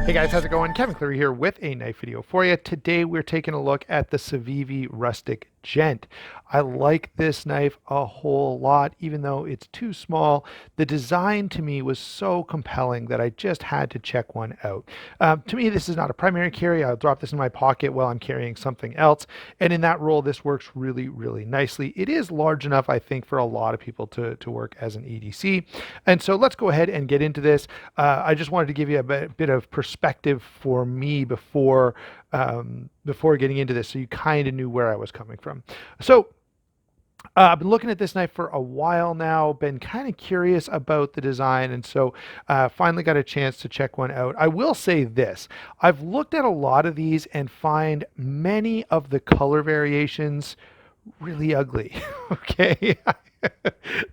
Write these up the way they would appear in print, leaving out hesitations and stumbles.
Hey guys, how's it going? Kevin Cleary here with a knife video for you. Today we're taking a look at the Civivi Rustic Gent. I like this knife a whole lot, even though it's too small. The design to me was so compelling that I just had to check one out. To me, this is not a primary carry. I'll drop this in my pocket while I'm carrying something else. And in that role, this works really, really nicely. It is large enough, I think, for a lot of people to work as an EDC. And so let's go ahead and get into this. I just wanted to give you a bit of perspective for me before getting into this, so you kind of knew where I was coming from. So I've been looking at this knife for a while now, been kind of curious about the design, and so finally got a chance to check one out. I will say this, I've looked at a lot of these and find many of the color variations really ugly. Okay.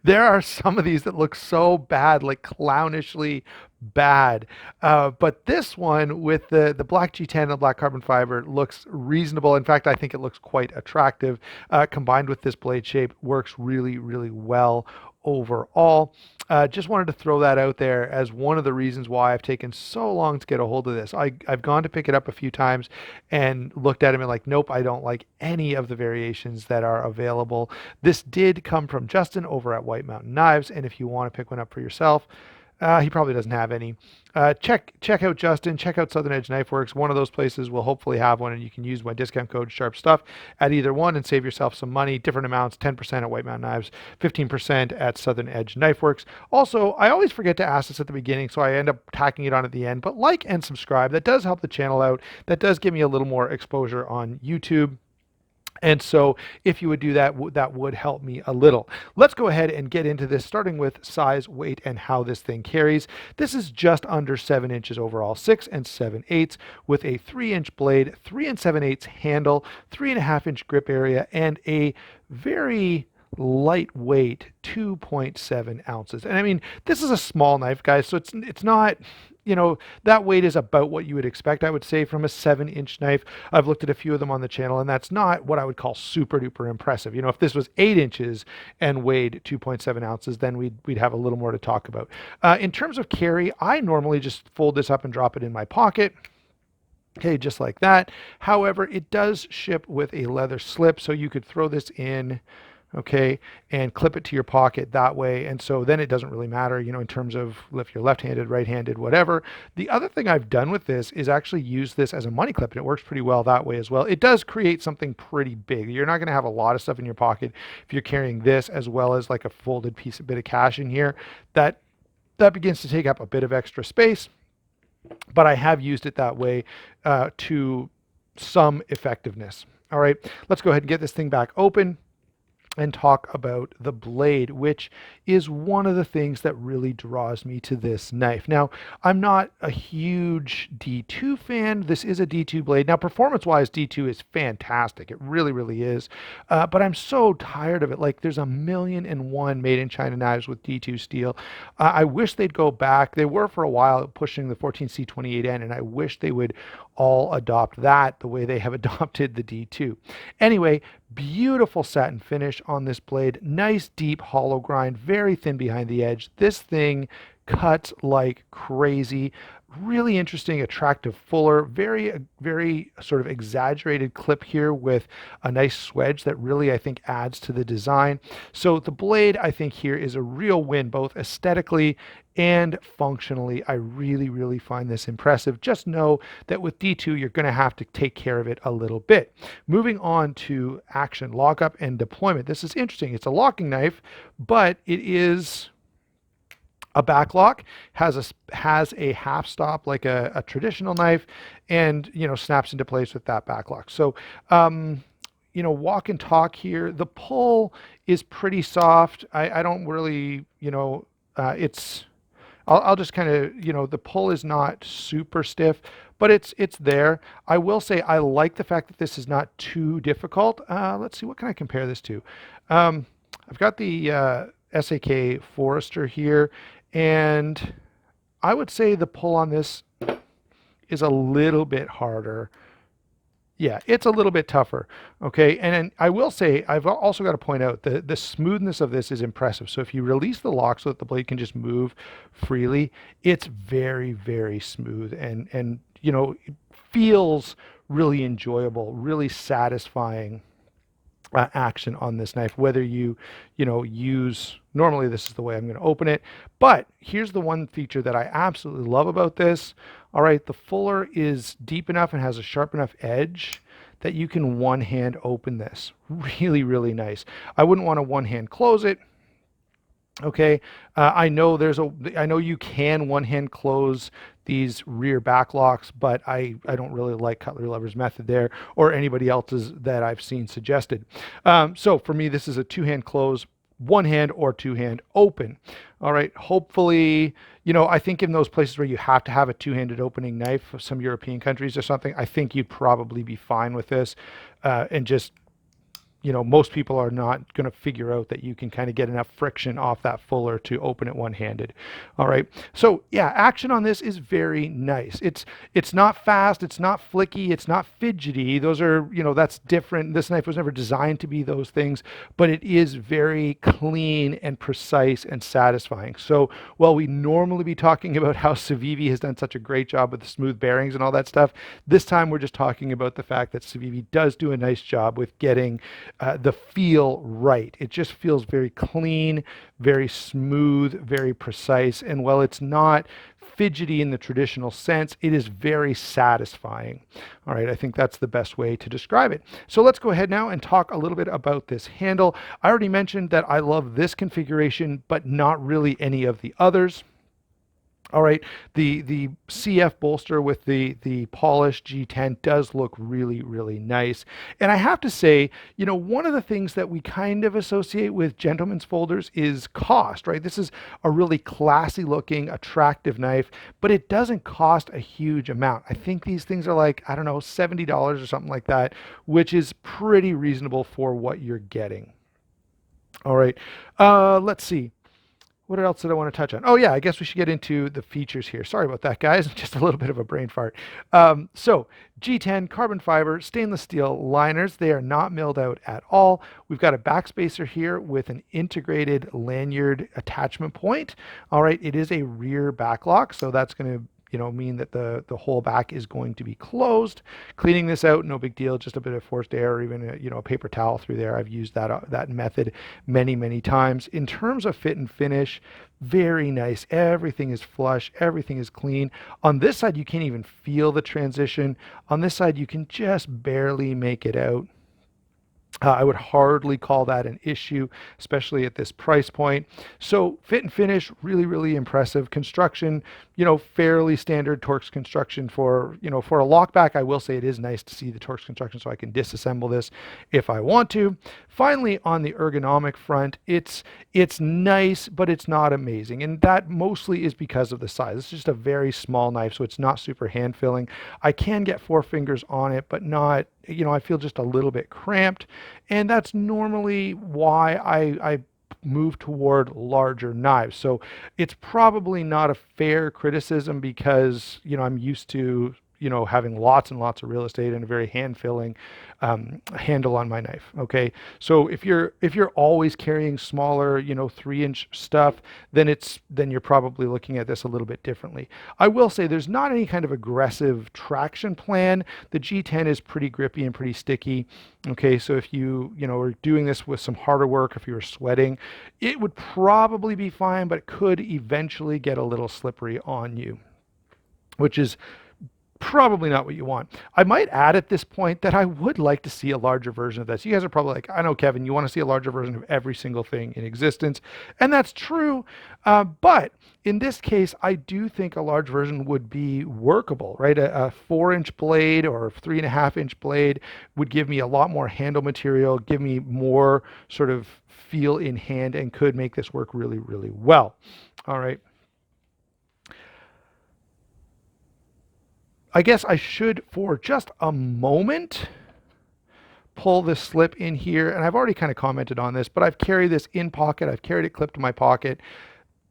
There are some of these that look so bad, like clownishly bad. But this one with the black G10 and the black carbon fiber looks reasonable. In fact, I think it looks quite attractive. Combined with this blade shape, works really, really well overall. Just wanted to throw that out there as one of the reasons why I've taken so long to get a hold of this. I've gone to pick it up a few times and looked at them and like, nope, I don't like any of the variations that are available. This did come from Justin over at White Mountain Knives, and if you want to pick one up for yourself, he probably doesn't have any. Check out Justin, check out Southern Edge Knife Works. One of those places will hopefully have one, and you can use my discount code SHARPSTUFF at either one and save yourself some money. Different amounts, 10% at White Mountain Knives, 15% at Southern Edge Knife Works. Also, I always forget to ask this at the beginning, so I end up tacking it on at the end, but like and subscribe. That does help the channel out. That does give me a little more exposure on YouTube. And so if you would do that, that would help me a little. Let's go ahead and get into this, starting with size, weight, and how this thing carries. This is just under 7 inches overall, 6 7/8, with a 3-inch blade, 3 7/8 handle, 3.5-inch grip area, and a very lightweight 2.7 ounces. And I mean, this is a small knife, guys, so it's not, that weight is about what you would expect, I would say, from a 7-inch knife. I've looked at a few of them on the channel, and that's not what I would call super duper impressive. If this was 8 inches and weighed 2.7 ounces, then we'd have a little more to talk about. In terms of carry, I normally just fold this up and drop it in my pocket. Okay, just like that. However, it does ship with a leather slip, so you could throw this in, okay, and clip it to your pocket that way. And so then it doesn't really matter, in terms of if you're left-handed, right-handed, whatever. The other thing I've done with this is actually use this as a money clip, and it works pretty well that way as well. It does create something pretty big. You're not going to have a lot of stuff in your pocket if you're carrying this as well as like a folded bit of cash in here. That begins to take up a bit of extra space, but I have used it that way to some effectiveness. All right, let's go ahead and get this thing back open and talk about the blade, which is one of the things that really draws me to this knife. Now, I'm not a huge D2 fan. This is a D2 blade. Now, performance-wise, D2 is fantastic. It really, really is. But I'm so tired of it. Like, there's 1,000,001 made in China knives with D2 steel. I wish they'd go back. They were for a while pushing the 14C28N, and I wish they would all adopt that the way they have adopted the D2. Anyway, beautiful satin finish on this blade. Nice deep hollow grind, very thin behind the edge. This thing cuts like crazy. Really interesting, attractive fuller, very sort of exaggerated clip here with a nice swedge that really, I think, adds to the design. So the blade, I think, here is a real win, both aesthetically and functionally. I really, really find this impressive. Just know that with D2, you're going to have to take care of it a little bit. Moving on to action, lockup, and deployment. This is interesting. It's a locking knife, but it is a back lock, has a half stop like a traditional knife, and snaps into place with that back lock. So walk and talk here. The pull is pretty soft. I don't really, I'll just kind of, the pull is not super stiff, but it's there. I will say I like the fact that this is not too difficult. Let's see, what can I compare this to? I've got the SAK Forester here, and I would say the pull on this is a little bit harder Yeah, it's a little bit tougher. Okay. And then I will say, I've also got to point out the smoothness of this is impressive. So if you release the lock so that the blade can just move freely, it's very, very smooth and, it feels really enjoyable, really satisfying action on this knife, whether use, normally this is the way I'm going to open it, but here's the one feature that I absolutely love about this. All right, the fuller is deep enough and has a sharp enough edge that you can one hand open this. Really, really nice. I wouldn't want to one hand close it. Okay, I know you can one hand close these rear back locks, but I don't really like Cutlery Lover's method there or anybody else's that I've seen suggested. So for me, this is a two hand close, one hand or two hand open. All right, hopefully, I think in those places where you have to have a two-handed opening knife, some European countries or something, I think you'd probably be fine with this, and just most people are not going to figure out that you can kind of get enough friction off that fuller to open it one-handed. All right. So yeah, action on this is very nice. It's not fast. It's not flicky. It's not fidgety. Those are, that's different. This knife was never designed to be those things, but it is very clean and precise and satisfying. So while we normally be talking about how Civivi has done such a great job with the smooth bearings and all that stuff, this time we're just talking about the fact that Civivi does do a nice job with getting the feel right. It just feels very clean, very smooth, very precise. And while it's not fidgety in the traditional sense, it is very satisfying. All right, I think that's the best way to describe it. So let's go ahead now and talk a little bit about this handle. I already mentioned that I love this configuration, but not really any of the others. All right, the CF bolster with the polished G10 does look really, really nice. And I have to say, one of the things that we kind of associate with gentlemen's folders is cost, right? This is a really classy looking, attractive knife, but it doesn't cost a huge amount. I think these things are like, I don't know, $70 or something like that, which is pretty reasonable for what you're getting. All right, let's see. What else did I want to touch on? Oh yeah, I guess we should get into the features here. Sorry about that, guys. Just a little bit of a brain fart. So G10 carbon fiber stainless steel liners. They are not milled out at all. We've got a backspacer here with an integrated lanyard attachment point. All right, it is a rear back lock, so that's going to mean that the whole back is going to be closed. Cleaning this out, no big deal, just a bit of forced air or even a paper towel through there. I've used that method many times. In terms of fit and finish, very nice. Everything is flush, everything is clean. On this side, you can't even feel the transition. On this side, you can just barely make it out. I would hardly call that an issue, especially at this price point. So fit and finish, really, really impressive. Construction, fairly standard Torx construction for a lockback. I will say it is nice to see the Torx construction so I can disassemble this if I want to. Finally, on the ergonomic front, it's nice, but it's not amazing. And that mostly is because of the size. It's just a very small knife, so it's not super hand filling. I can get 4 fingers on it, but not, I feel just a little bit cramped. And that's normally why I move toward larger knives. So it's probably not a fair criticism because, I'm used to, having lots and lots of real estate and a very hand-filling handle on my knife. Okay, so if you're always carrying smaller, 3-inch stuff, then you're probably looking at this a little bit differently. I will say there's not any kind of aggressive traction plan. The G10 is pretty grippy and pretty sticky. Okay, so if you are doing this with some harder work, if you were sweating, it would probably be fine, but it could eventually get a little slippery on you, which is probably not what you want. I might add at this point that I would like to see a larger version of this. You guys are probably like, I know, Kevin, you want to see a larger version of every single thing in existence. And that's true. But in this case, I do think a large version would be workable, right? A 4-inch blade or 3.5-inch blade would give me a lot more handle material, give me more sort of feel in hand, and could make this work really, really well. All right. I guess I should, for just a moment, pull this slip in here. And I've already kind of commented on this, but I've carried this in pocket. I've carried it clipped to my pocket.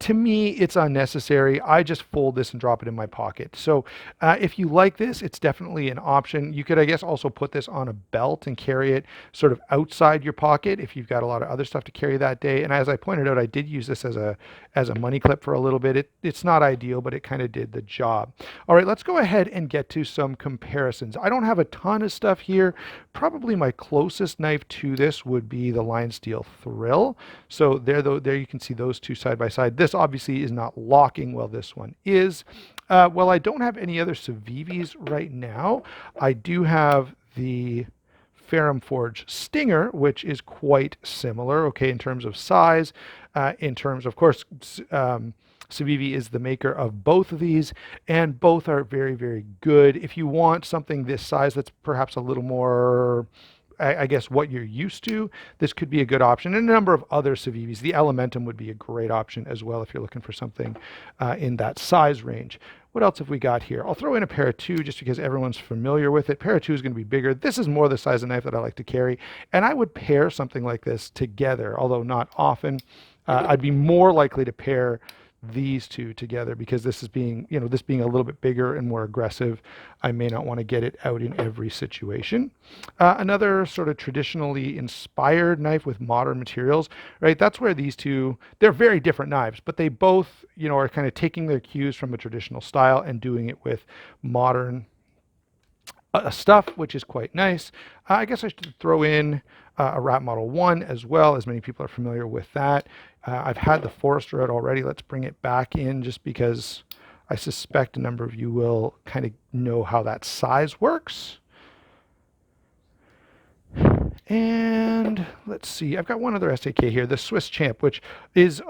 To me, it's unnecessary. I just fold this and drop it in my pocket. So if you like this, it's definitely an option. You could, I guess, also put this on a belt and carry it sort of outside your pocket if you've got a lot of other stuff to carry that day. And as I pointed out, I did use this as a money clip for a little bit. It's not ideal, but it kind of did the job. All right, let's go ahead and get to some comparisons. I don't have a ton of stuff here. Probably my closest knife to this would be the Line Steel Thrill. So there you can see those two side by side. This obviously is not locking, well, this one is. Well, I don't have any other Civivis right now. I do have the Ferrum Forge Stinger, which is quite similar, okay, in terms of size, in terms, of course, Civivi is the maker of both of these, and both are very, very good. If you want something this size that's perhaps a little more, I guess, what you're used to, this could be a good option. And a number of other Civivis. The Elementum would be a great option as well if you're looking for something in that size range. What else have we got here? I'll throw in a Para 2 just because everyone's familiar with it. Para 2 is going to be bigger. This is more the size of knife that I like to carry. And I would pair something like this together, although not often. I'd be more likely to pair these two together because this is being, this being a little bit bigger and more aggressive, I may not want to get it out in every situation. Another sort of traditionally inspired knife with modern materials, right? That's where these two, they're very different knives, but they both, are kind of taking their cues from a traditional style and doing it with modern stuff, which is quite nice. I guess I should throw in a Rat Model 1 as well, as many people are familiar with that. I've had the Forester out already. Let's bring it back in just because I suspect a number of you will kind of know how that size works. And let's see, I've got one other SAK here, the Swiss Champ, which is,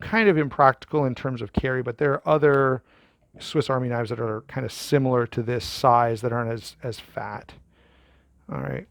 kind of impractical in terms of carry, but there are other Swiss Army knives that are kind of similar to this size that aren't as fat. All right.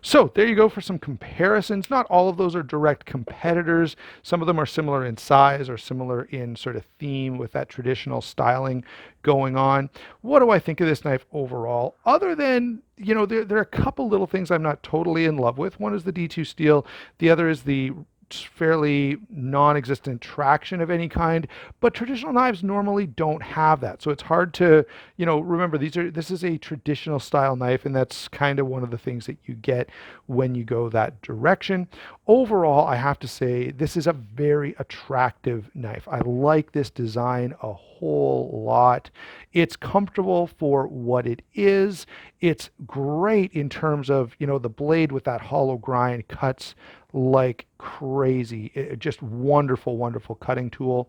So there you go for some comparisons. Not all of those are direct competitors. Some of them are similar in size or similar in sort of theme with that traditional styling going on. What do I think of this knife overall? Other than, there are a couple little things I'm not totally in love with. One is the D2 steel. The other is the fairly non-existent traction of any kind, but traditional knives normally don't have that. So it's hard to, remember this is a traditional style knife, and that's kind of one of the things that you get when you go that direction. Overall, I have to say this is a very attractive knife. I like this design a whole lot. It's comfortable for what it is. It's great in terms of, the blade with that hollow grind cuts like crazy. Just wonderful, wonderful cutting tool.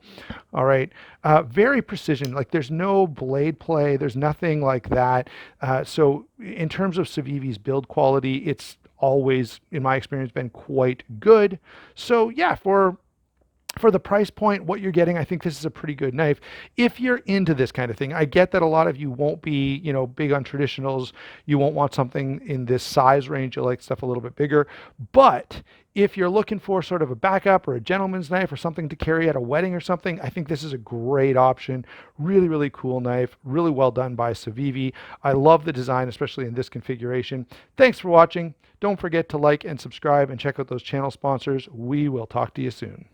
All right. Very precision. Like there's no blade play. There's nothing like that. So in terms of Civivi's build quality, it's always, in my experience, been quite good. So yeah, for the price point, what you're getting, I think this is a pretty good knife. If you're into this kind of thing, I get that a lot of you won't be, big on traditionals. You won't want something in this size range. You'll like stuff a little bit bigger. But if you're looking for sort of a backup or a gentleman's knife or something to carry at a wedding or something, I think this is a great option. Really, really cool knife. Really well done by Civivi. I love the design, especially in this configuration. Thanks for watching. Don't forget to like and subscribe and check out those channel sponsors. We will talk to you soon.